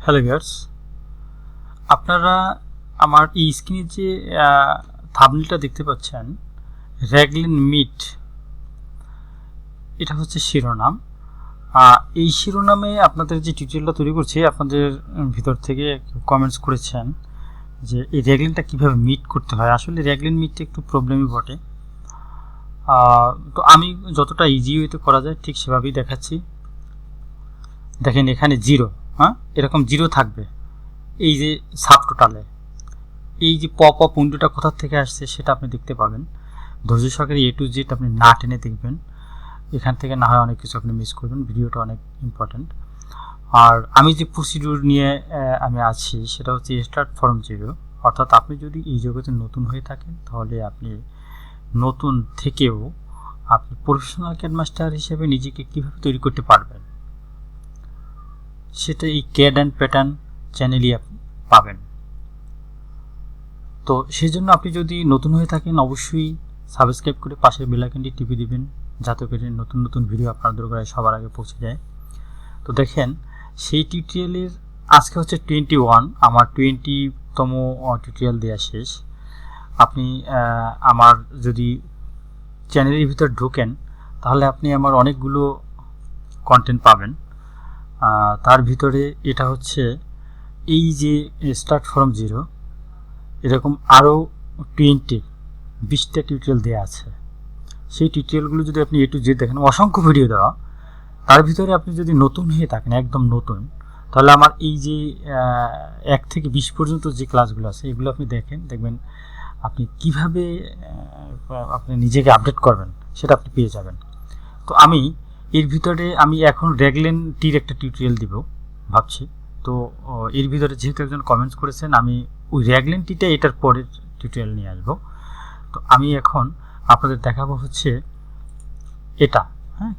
Hello viewers, আপনারা আমার এই স্ক্রিনে যে থাম্বনেলটা দেখতে পাচ্ছেন, র্যাগলিন মিট, এটা হচ্ছে শিরোনাম। এই শিরোনামে আপনাদের যে টিউটোরিয়ালটা তৈরি করছি, আপনাদের ভিতর থেকে কমেন্টস করেছেন যে এই র্যাগলিনটা কীভাবে মিট করতে হয়। আসলে র্যাগলিন মিটটা একটু প্রবলেমই বটে, তো আমি যতটা ইজি ওয়েতে করা যায় ঠিক সেভাবেই দেখাচ্ছি। দেখেন এখানে জিরো, এরকম জিরো থাকবে এই যে সাব টোটালে। এই যে পপ আপ উইন্ডোটা কোথা থেকে আসছে সেটা আপনি দেখতে পাবেন। ধৈর্য সহকারে A to Z আপনি না টেনে দেখবেন, এখান থেকে না হয় অনেক কিছু আপনি মিস করবেন। ভিডিওটা অনেক ইম্পর্ট্যান্ট। আর আমি যে প্রসিডিউর নিয়ে আমি আছি সেটা হচ্ছে স্টার্ট ফ্রম জিরো। অর্থাৎ আপনি যদি এই জগতে নতুন হয়ে থাকেন তাহলে আপনি নতুন থেকেও আপনি প্রফেশনাল ক্যাড মাস্টার হিসেবে নিজেকে কীভাবে তৈরি করতে পারবেন সেটা এই ক্যাড অ্যান্ড প্যাটার্ন চ্যানেলই আপনি পাবেন। তো সেই জন্য আপনি যদি নতুন হয়ে থাকেন অবশ্যই সাবস্ক্রাইব করে পাশের বেল আইকনটি টিপে দিবেন, যাতে করে নতুন নতুন ভিডিও আপনার দরকারে সবার আগে পৌঁছে যায়। তো দেখেন সেই টিউটোরিয়ালের আজকে হচ্ছে 21, আমার 20তম টিউটোরিয়াল দেওয়া শেষ। আপনি আমার যদি চ্যানেলের ভিতর ঢোকেন তাহলে আপনি আমার অনেকগুলো কন্টেন্ট পাবেন। তার ভিতরে এটা হচ্ছে এই যে স্টার্ট ফ্রম জিরো, এরকম আরও 20টা টিউটোরিয়াল দেওয়া আছে। সেই টিউটোরিয়ালগুলো যদি আপনি A to Z দেখেন, অসংখ্য ভিডিও দেওয়া, তার ভিতরে আপনি যদি নতুন হয়ে থাকেন, একদম নতুন, তাহলে আমার এই যে 1 থেকে 20 পর্যন্ত যে ক্লাসগুলো আছে এগুলো আপনি দেখবেন আপনি কিভাবে আপনি নিজেকে আপডেট করবেন সেটা আপনি পেয়ে যাবেন। তো আমি এর ভিতরে আমি এখন র্যাগলিনটির একটা টিউটোরিয়াল দিব ভাবছি। তো এর ভিতরে যেহেতু একজন কমেন্টস করেছেন, আমি ওই র্যাগলিনটিটা এটার পরের টিউটোরিয়াল নিয়ে আসবো। তো আমি এখন আপনাদের দেখাবো হচ্ছে এটা,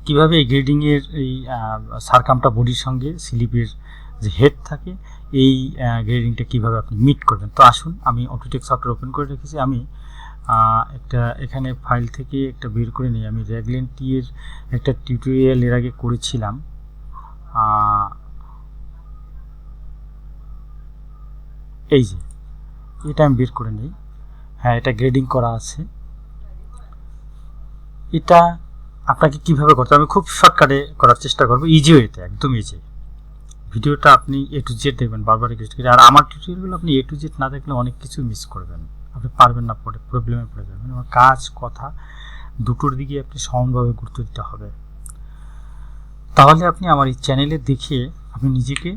কীভাবে এই গ্রেডিংয়ের এই সারকামটা বডির সঙ্গে স্লিপের যে হেড থাকে এই গ্রেডিংটা কীভাবে আপনি মিট করবেন। তো আসুন, আমি অটোটেক সফটওয়্যার ওপেন করে রেখেছি। আমি একটা এখানে ফাইল থেকে একটা বের করে নিই। আমি র্যাগলিনটি এর একটা টিউটোরিয়াল এর আগে করেছিলাম। এই যে এটা আমি বের করে নিই। হ্যাঁ, এটা গ্রেডিং করা আছে। এটা আপনাকে কিভাবে করতে হবে আমি খুব শর্টকাটে করার চেষ্টা করবো, ইজি ওয়েতে, একদম ইজি। ভিডিওটা আপনি A to Z দেখবেন, বারবার রিকোয়েস্ট করি। আর আমার টিউটোরিয়ালগুলো আপনি A to Z না দেখলে অনেক কিছু মিস করবেন, আপনি পারবেন না, পরে প্রবলেমে পড়ে যাবেন। আমার কাজ কথা দুটোর দিকে আপনি সমানভাবে গুরুত্ব দিতে হবে। তাহলে আপনি আমার এই চ্যানেলে দেখে আপনি নিজেকে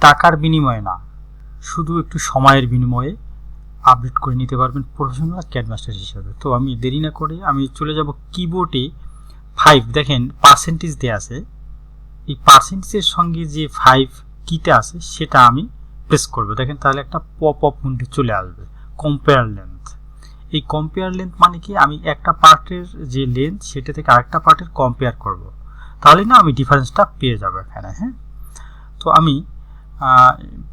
টাকার বিনিময়ে না, শুধু একটু সময়ের বিনিময়ে আপডেট করে নিতে পারবেন প্রফেশনাল ক্যাড মাস্টার হিসেবে। তো আমি দেরি না করে আমি চলে যাব কিবোর্ডে 5, দেখেন পার্সেন্টেজ দেওয়া আছে। এই পার্সেন্টেজের সঙ্গে যে 5 কিটা আছে সেটা আমি প্রেস করব। দেখেন তাহলে একটা পপ আপ উইন্ডো চলে আসবে, কম্পেয়ার লেন্থ। এই কম্পেয়ার লেন্থ মানে কি, আমি একটা পার্টের যে লেন্থ সেটা থেকে আরেকটা পার্টের কম্পেয়ার করব, তাহলে না আমি ডিফারেন্সটা পেয়ে যাব এখানে। হ্যাঁ, তো আমি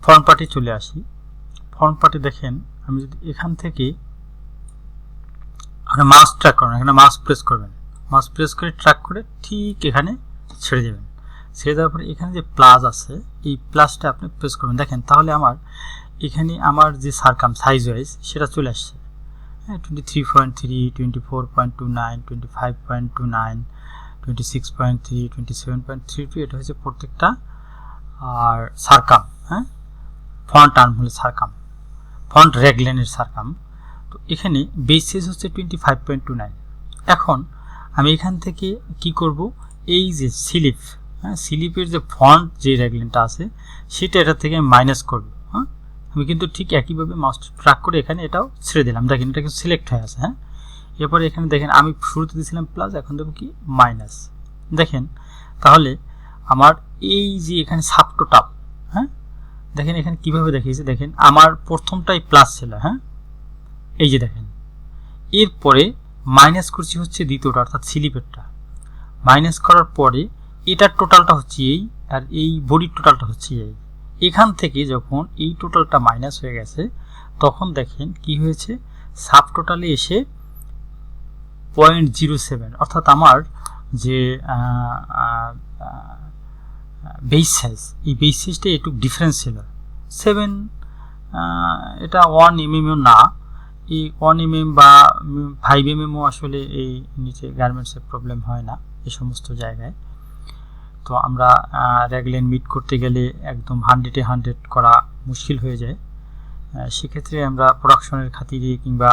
ফ্রন্ট পার্টে চলে আসি। ফ্রন্ট পার্টে দেখেন আমি যদি এখান থেকে মাউস ট্র্যাক করেন, এখানে মাউস প্রেস করবেন, মাউস প্রেস করে ট্র্যাক করে ঠিক এখানে ছেড়ে দেবেন। ছেড়ে দেওয়ার পরে এখানে যে প্লাস আছে এই প্লাসটা আপনি প্রেস করবেন। দেখেন তাহলে আমার এখানে আমার যে সারকাম সাইজ ওয়াইজ সেটা চলে আসছে। হ্যাঁ, 23.3, 24.29, 25.29, 26.3, 27.32, এটা হচ্ছে প্রত্যেকটা আর সারকাম। হ্যাঁ, ফন্ট আর্ম হলে সারকাম, ফন্ট র্যাগলিনের সারকাম। তো এখানে বেস সাইজ হচ্ছে 25.29। এখন আমি এখান থেকে কি করব, এই যে স্লিপ, স্লিপের যে ফন্ট যে র্যাগলিনটা আছে সেটা এটা থেকে মাইনাস করব। আমি কিন্তু ঠিক একইভাবে মাউস ট্র্যাক করে এখানে এটাও ছেড়ে দিলাম। দেখেন এটা কিন্তু সিলেক্ট হয়ে আছে। হ্যাঁ, এরপরে এখানে দেখেন আমি শুরুতে দিয়েছিলাম প্লাস, এখন দেবো কি মাইনাস। দেখেন তাহলে আমার এই যে এখানে সাব টোটাল, হ্যাঁ দেখেন এখানে কিভাবে দেখিয়েছে। দেখেন আমার প্রথমটাই প্লাস ছিল, হ্যাঁ এই যে দেখেন, এরপরে মাইনাস করছি হচ্ছে দ্বিতীয়টা অর্থাৎ স্লিপেরটা। মাইনাস করার পরে এটার টোটালটা হচ্ছে এই, আর এই বডির টোটালটা হচ্ছে এই। এখান থেকে যখন এই টোটালটা মাইনাস হয়ে গেছে তখন দেখেন কি হয়েছে, সাব টোটালে এসে 0.07, অর্থাৎ আমার যে বেস সাইজ, এই বেস সাইজটা একটু ডিফারেন্স ছিল 7, এটা 1 mm না, এই 1 mm বা 5 mm আসলে এই নিচে গার্মেন্টসের প্রবলেম হয় না এই সমস্ত জায়গায়। তো আমরা রেগলাইন মিট করতে গেলে একদম 100-এ 100 করা মুশকিল হয়ে যায়। সেক্ষেত্রে আমরা প্রোডাকশনের খাতিরে কিংবা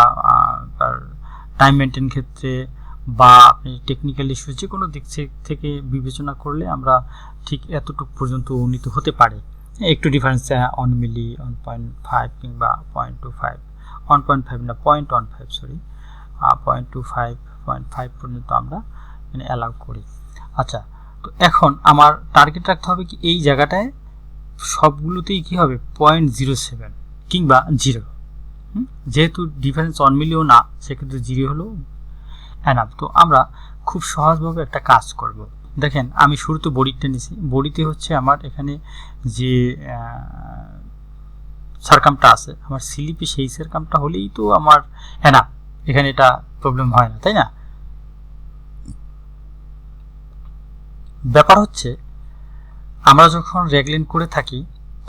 টাইম মেনটেন ক্ষেত্রে বা আপনি টেকনিক্যাল ইস্যু যে কোনো দিক থেকে বিবেচনা করলে আমরা ঠিক এতটুকু পর্যন্ত উন্নীত হতে পারে। একটু ডিফারেন্স 1 মিলি, 1.5 কিংবা 0.25, 1.5 না 0.15 সরি 0.25, 0.5 পর্যন্ত আমরা মানে অ্যালাউ করি। আচ্ছা, তো এখন আমার টার্গেট রাখতে হবে কি এই জায়গাটায় সবগুলোতেই কি হবে 0.07 কিংবা 0, যেহেতু ডিফারেন্স 1 মিলিও না, সেক্ষেত্রে 0 হলো এনাফ। তো আমরা খুব সহজভাবে একটা কাজ করব। দেখেন আমি শুরুতে বডিটা নিছি, বডিতে হচ্ছে আমার এখানে যে সারকামটা আছে আমার স্লিপে, সেই সারকামটা হলেই তো আমার এনাফ, এখানে এটা প্রবলেম হয় না, তাই না? ব্যাপার হচ্ছে আমরা যখন রেগলাইন করে থাকি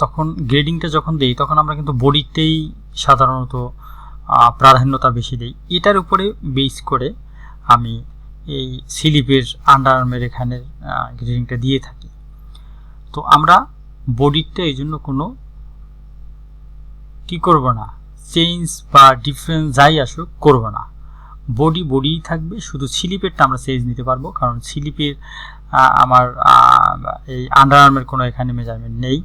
তখন গ্রেডিংটা যখন দেই তখন আমরা কিন্তু বডিতেই সাধারণত প্রাধান্যতা বেশি দেই। এটার উপরে বেস করে আমি এই স্লিপের আন্ডারআর্মের এখানে গ্রেডিংটা দিয়ে থাকি। তো আমরা বডিটা এই জন্য কোনো কি করব না, চেঞ্জ বা ডিফারেন্স যাই আসুক করব না, বডিই থাকবে। শুধু স্লিপেরটা আমরা চেঞ্জ নিতে পারবো, কারণ স্লিপের আমার এই আন্ডারআর্মের কোনো এখানে মেজারমেন্ট নেই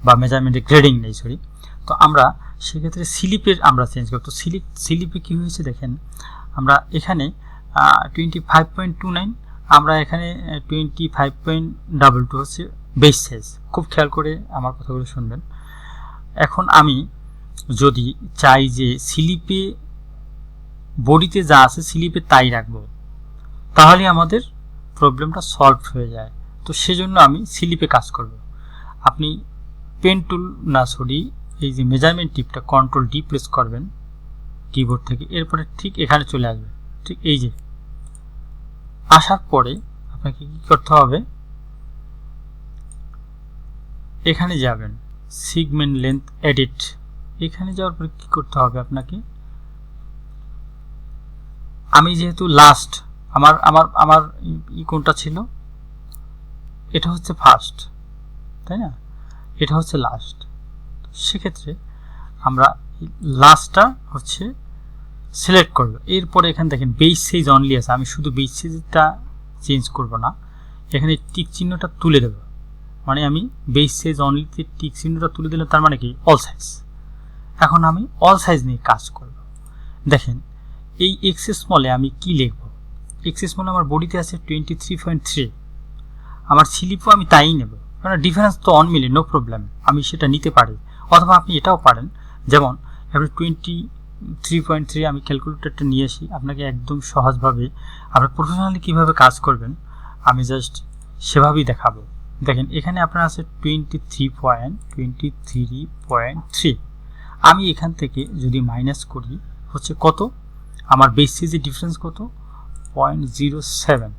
বা মেজারমেন্টের গ্রেডিং নেই, সরি। তো আমরা সেক্ষেত্রে স্লিপের আমরা চেঞ্জ করব। তো স্লিপে কী হয়েছে দেখেন, আমরা এখানে 25.29, আমরা এখানে 25.22 হচ্ছে বেস সাইজ। খুব খেয়াল করে আমার কথাগুলো শুনবেন। এখন আমি যদি চাই যে স্লিপে বডিতে যা আছে স্লিপে তাই রাখবো, তাহলে আমাদের প্রবলেমটা সলভ হয়ে যায়। তো সেজন্য আমি স্লিপে কাজ করব। আপনি পেন টুল না সরি এই যে মেজারমেন্ট টিপটা কন্ট্রোল ডি প্রেস করবেন কিবোর্ড থেকে, এরপরে ঠিক এখানে চলে আসবে। ঠিক এই যে আসার পরে আপনাকে কি করতে হবে, এখানে যাবেন সেগমেন্ট লেন্থ এডিট, এখানে যাওয়ার পরে কি করতে হবে আপনাকে, আমি যেহেতু লাস্ট আমার আমার আমার কোনটা ছিল, এটা হচ্ছে ফার্স্ট, তাই না? এটা হচ্ছে লাস্ট। সেক্ষেত্রে আমরা লাস্টটা হচ্ছে সিলেক্ট করব। এরপরে এখানে দেখেন বেস সাইজ অনলি আছে, আমি শুধু বেস সাইজটা চেঞ্জ করব না, এখানে টিক চিহ্নটা তুলে দেব। মানে আমি বেস সাইজ অনলিতে টিক চিহ্নটা তুলে দিলে তার মানে কি অল সাইজ। এখন আমি অল সাইজ নিয়ে কাজ করব। দেখেন এই এক্স স্মলে আমি কি লিখব, এক্স স্মলে আমার বডিতে আছে 23.3, আমার স্লিপও আমি তাই নেব, কারণ ডিফারেন্স তো 1 মিলি, নো প্রবলেম, আমি সেটা নিতে পারি। অথবা আপনি এটাও পারেন, যেমন আপনি 23.3 আমি ক্যালকুলেটরটা নিয়ে আসি, আপনাকে একদম সহজভাবে আপনি প্রফেশনালি কীভাবে কাজ করবেন আমি জাস্ট সেভাবেই দেখাবো। দেখেন এখানে আপনার আছে 23.3, আমি এখান থেকে যদি মাইনাস করি হচ্ছে কত, আমার বেস সাইজের ডিফারেন্স কত 0.07,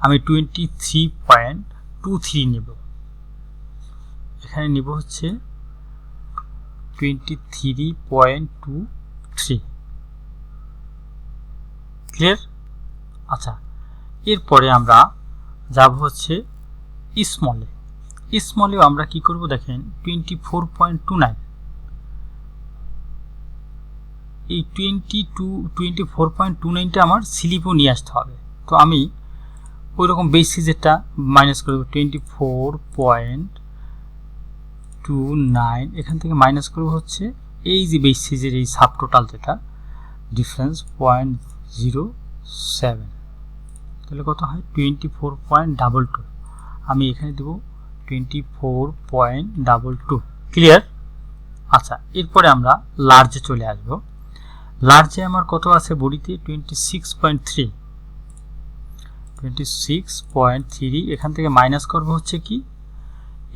আমি 23.23 নেব, এখানে নেব হচ্ছে 23.23, ক্লিয়ার? আচ্ছা, এরপরে আমরা যাব হচ্ছে স্মলেও আমরা কি করব দেখেন 24.29, এই 24.29টা আমার স্লিপও নিয়ে আসতে হবে। তো আমি ওই রকম বেস সাইজেরটা মাইনাস করব 24.29, এখান থেকে মাইনাস করব হচ্ছে এই যে বেস সাইজের এই সাব টোটাল যেটা ডিফারেন্স 0.07, তাহলে কত হয় 24.22, আমি এখানে দেব 24.22, ক্লিয়ার? আচ্ছা, এরপরে আমরা লার্জে চলে আসব। লার্জে আমার কত আছে বডিতে 26.3, এখান থেকে মাইনাস করব হচ্ছে কি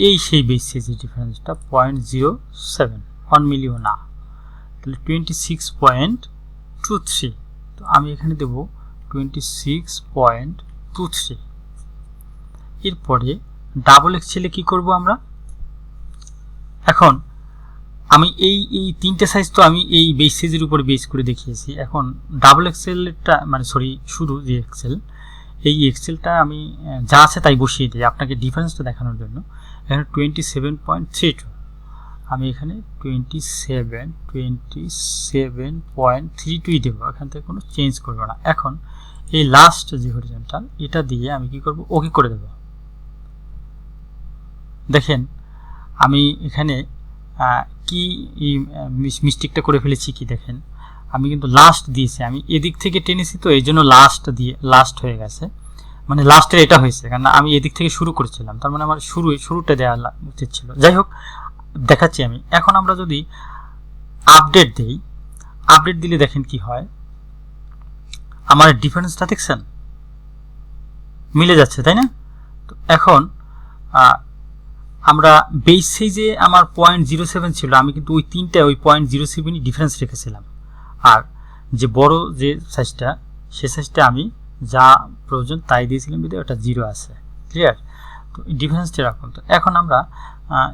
এই সেই বেস সাইজের ডিফারেন্সটা 0.07, 1 মিলিও না, তাহলে 26.23, তো আমি এখানে দেব 26.23। এরপরে ডাবল এক্সেলে কি করব আমরা, এখন আমি এই তিনটে সাইজ তো আমি এই বেস সাইজের উপর বেস করে দেখিয়েছি। এখন ডাবল এক্সেলটা মানে সরি শুধু যে এক্সেল, এই এক্সেলটা আমি যা আছে তাই বসিয়ে দিই আপনাকে ডিফারেন্সটা দেখানোর জন্য। এখানে 27.32 আমি এখানে 27.32 দেবো, এখান থেকে কোনো চেঞ্জ করবো না। এখন এই লাস্ট যে হরিজন্টাল এটা দিয়ে আমি কি করব, ওকে করে দেব। দেখেন আমি এখানে কি মিস্টেকটা করে ফেলেছি কি দেখেন, আমি কিন্তু লাস্ট দিয়েছি, আমি এদিক থেকে টেনেছি তো এই জন্য লাস্ট হয়ে গেছে, মানে লাস্টের এটা হয়েছে, কারণ আমি এদিক থেকে শুরু করেছিলাম, তার মানে আমার শুরুটা দেওয়া উচিত ছিল। যাই হোক দেখাচ্ছি আমি। এখন আমরা যদি আপডেট দিই, আপডেট দিলে দেখেন কি হয়, আমার ডিফারেন্সটা দেখছেন মিলে যাচ্ছে, তাই না? তো এখন আমরা বেস সাইজে আমার 0.07 ছিল, আমি কিন্তু ওই তিনটা ওই 0.07ই ডিফারেন্স রেখেছিলাম, আর যে বড় যে সাইজটা সে সাইজটা আমি যা প্রয়োজন তাই দিয়েছিলাম, যদি ওটা 0 আছে। ক্লিয়ার? তো ডিফারেন্সটা এরকম। তো এখন আমরা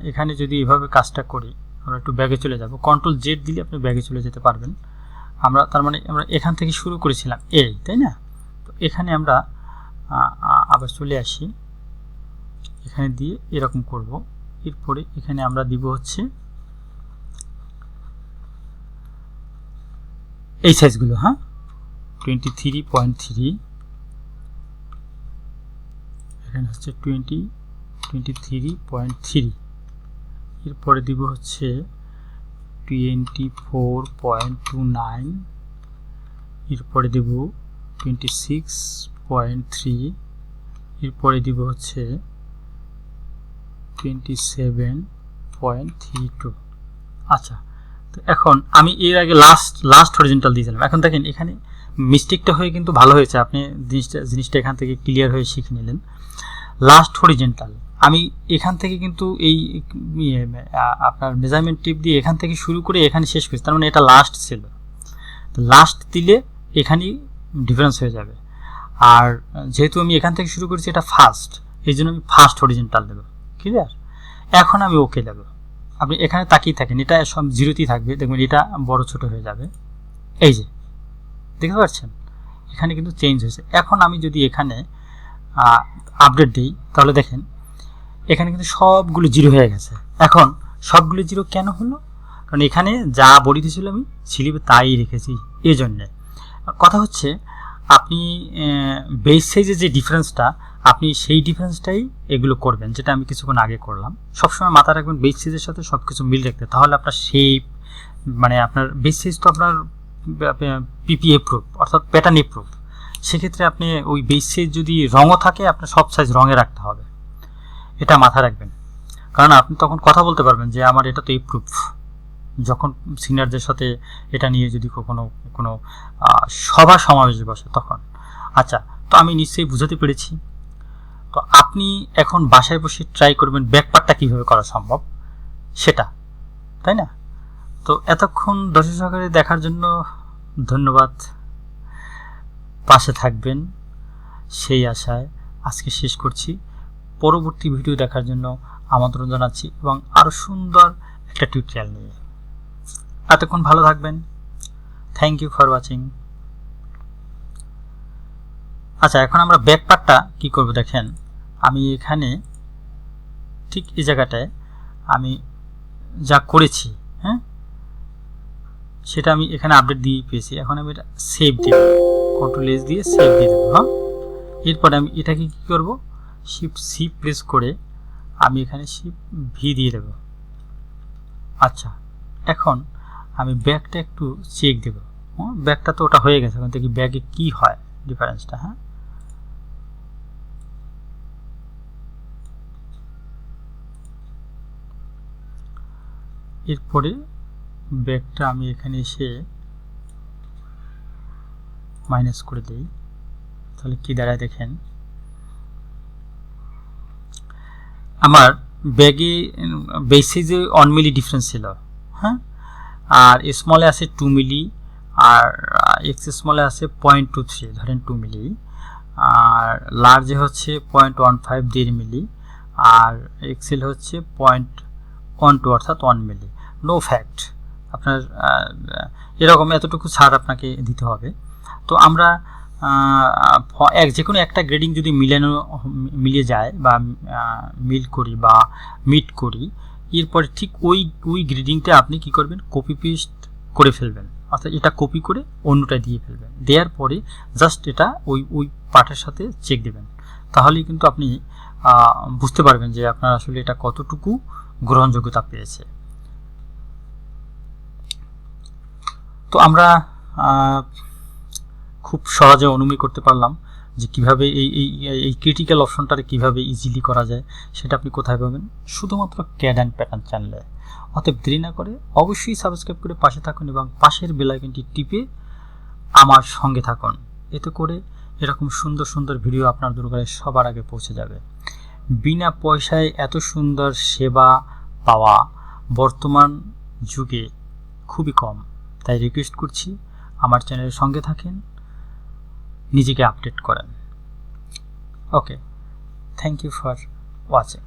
এখানে যদি এভাবে কাজটা করি, আমরা একটু ব্যাগে চলে যাব, কন্ট্রোল জেড দিলে আপনি ব্যাগে চলে যেতে পারবেন। আমরা তার মানে আমরা এখান থেকে শুরু করেছিলাম এই, তাই না? তো এখানে আমরা আবার চলে আসি, এখানে দিয়ে এরকম করব। এরপরে এখানে আমরা দিব হচ্ছে এই সাইজগুলো, হ্যাঁ 23.3, এখানে হচ্ছে 23.3, এরপরে দিব হচ্ছে 24.29, এরপরে দেব 26.3, এরপরে দিব হচ্ছে 27.32। আচ্ছা, তো এখন আমি এর আগে লাস্ট হরিজন্টাল দিয়েছিলাম। এখন দেখেন এখানে মিস্টেকটা হয়ে কিন্তু ভালো হয়েছে, আপনি জিনিসটা এখান থেকে ক্লিয়ার হয়ে শিখে নিলেন। লাস্ট হরিজন্টাল আমি এখান থেকে কিন্তু এই আপনার মেজারমেন্ট টিপ দিয়ে এখান থেকে শুরু করে এখানে শেষ করেছি, তার মানে এটা লাস্ট ছিল। তো লাস্ট দিলে এখানেই ডিফারেন্স হয়ে যাবে, আর যেহেতু আমি এখান থেকে শুরু করেছি এটা ফার্স্ট, এই জন্য আমি ফার্স্ট হরিজন্টাল দেবো। ক্লিয়ার? এখন আমি ওকে দেবো। আপনি এখানে তাকিয়ে থাকেন, এটা সব 0তেই থাকবে, দেখবেন এটা বড় ছোট হয়ে যাবে। এই যে দেখতে পাচ্ছেন এখানে কিন্তু চেঞ্জ হয়েছে। এখন আমি যদি এখানে আপডেট দিই তাহলে দেখেন এখানে কিন্তু সবগুলো 0 হয়ে গেছে। এখন সবগুলো 0 কেন হলো? কারণ এখানে যা বলিতে ছিল আমি স্লিপে তাই রেখেছি, এই জন্যে। কথা হচ্ছে আপনি বেস সাইজের যে ডিফারেন্সটা, আপনি সেই ডিফারেন্সটাই এগুলো করবেন, যেটা আমি কিছুক্ষণ আগে করলাম। সবসময় মাথায় রাখবেন বেস সাইজের সাথে সব কিছু মিল রাখতে, তাহলে আপনার শেপ মানে আপনার বেস সাইজ তো আপনার পিপিএ প্রুফ অর্থাৎ প্যাটার্ন প্রুফ, সেক্ষেত্রে আপনি ওই বেস সাইজ যদি রঙও থাকে আপনার সব সাইজ রঙে রাখতে হবে, এটা মাথায় রাখবেন। কারণ আপনি তখন কথা বলতে পারবেন যে আমার এটা তো এই প্রুফ, যখন সিনিয়রদের সাথে এটা নিয়ে যদি কোনো সভা সমাবেশ বসে তখন। আচ্ছা, তো আমি নিশ্চয়ই বুঝাতে পেরেছি। তো আপনি এখন বাসায় বসে ট্রাই করবেন ব্যাকপার্টটা কীভাবে করা সম্ভব সেটা, তাই না? তো এতক্ষণ দর্শক সহকারে দেখার জন্য ধন্যবাদ। পাশে থাকবেন সেই আশায় আজকে শেষ করছি। পরবর্তী ভিডিও দেখার জন্য আমন্ত্রণ জানাচ্ছি, এবং আরও সুন্দর একটা টিউটোরিয়াল নিয়ে। এতক্ষণ ভালো থাকবেন। Thank you for watching. আচ্ছা, এখন আমরা ব্যাক পার্টটা কী করবো দেখেন, আমি এখানে ঠিক এই জায়গাটায় আমি যা করেছি, হ্যাঁ সেটা আমি এখানে আপডেট দিয়ে পেয়েছি। এখন আমি এটা সেভ দিব, কন্ট্রোল এস দিয়ে সেভ দিয়ে দেবো। হ্যাঁ, এরপরে আমি এটাকে কী করবো, শিফট সি প্রেস করে আমি এখানে শিফট ভি দিয়ে দেব। আচ্ছা, এখন আমি ব্যাগটা একটু চেক দেব। ব্যাগটা তো ওটা হয়ে গেছে, এখন দেখি ব্যাগে কি হয় ডিফারেন্সটা। হ্যাঁ, এরপরে ব্যাগটা আমি এখানে এসে মাইনাস করে দিই, তাহলে কি দাঁড়ায় দেখেন, আমার ব্যাগে বেস সাইজে 1 মিলি ডিফারেন্স ছিল। হ্যাঁ, আর স্মলে আছে 2 মিলি, আর এক্স স্মলে আছে 0.23, ধরেন 2 মিলি, আর লার্জে হচ্ছে 0.15 1.5 মিলি, আর এক্সেল হচ্ছে 0.12 অর্থাৎ 1 মিলি। নো ফ্যাক্ট, আপনার এরকম এতটুকু ছাড় আপনাকে দিতে হবে। তো আমরা যে কোনো একটা গ্রেডিং যদি মিলিয়ে যায় বা মিল করি বা মিট করি, এরপরে ঠিক ওই গ্রেডিংটা আপনি কি করবেন, কপি পেস্ট করে ফেলবেন, অর্থাৎ এটা কপি করে অন্যটা দিয়ে ফেলবেন। দেওয়ার পরে জাস্ট এটা ওই পার্টের সাথে চেক দেবেন, তাহলেই কিন্তু আপনি বুঝতে পারবেন যে আপনার আসলে এটা কতটুকু গ্রহণযোগ্যতা পেয়েছে। তো আমরা খুব সহজে অনুমান করতে পারলাম যে কিভাবে এই ক্রিটিক্যাল অপশনটারে কিভাবে ইজিলি করা যায়। সেটা আপনি কোথায় পাবেন? শুধুমাত্র ক্যাড অ্যান্ড প্যাটার্ন চ্যানেলে। অতএব দেরি না করে অবশ্যই সাবস্ক্রাইব করে পাশে থাকুন এবং পাশের বেল আইকনটি টিপে আমার সঙ্গে থাকুন। এতে করে এরকম সুন্দর সুন্দর ভিডিও আপনার দরবারে সবার আগে পৌঁছে যাবে। বিনা পয়সায় এত সুন্দর সেবা পাওয়া বর্তমান যুগে খুবই কম, তাই রিকোয়েস্ট করছি আমার চ্যানেলের সঙ্গে থাকেন, নিজেকে আপডেট করেন। ওকে, থ্যাংক ইউ ফর ওয়াচিং।